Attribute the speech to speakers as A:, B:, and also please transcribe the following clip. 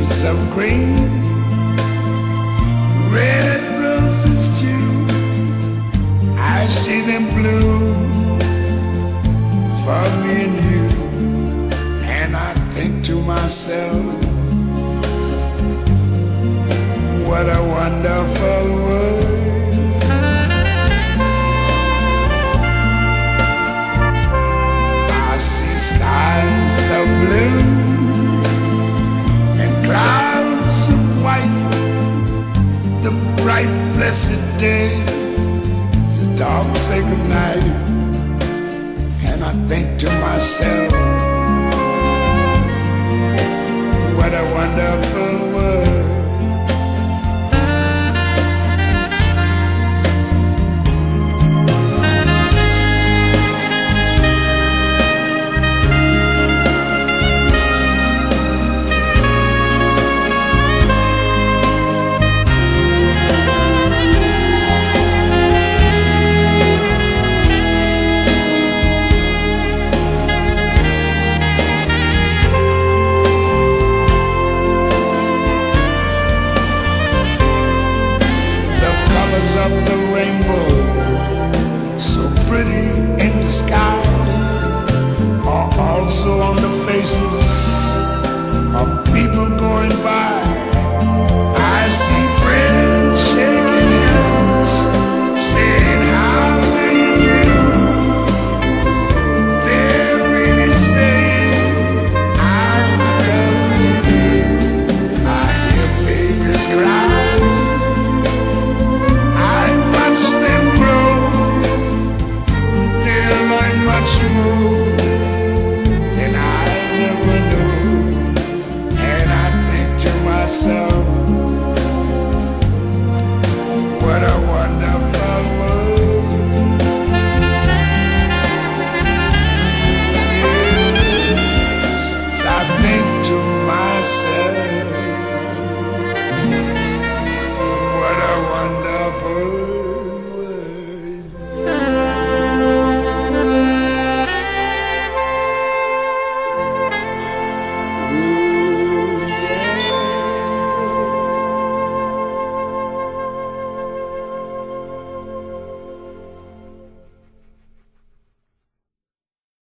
A: trees of green, red roses too. I see them bloom for me and you, and I think to myself, what a wonderful world. I see skies of blue and clouds of white, the bright blessed day, the dark sacred night, and I think to myself, what a wonderful world.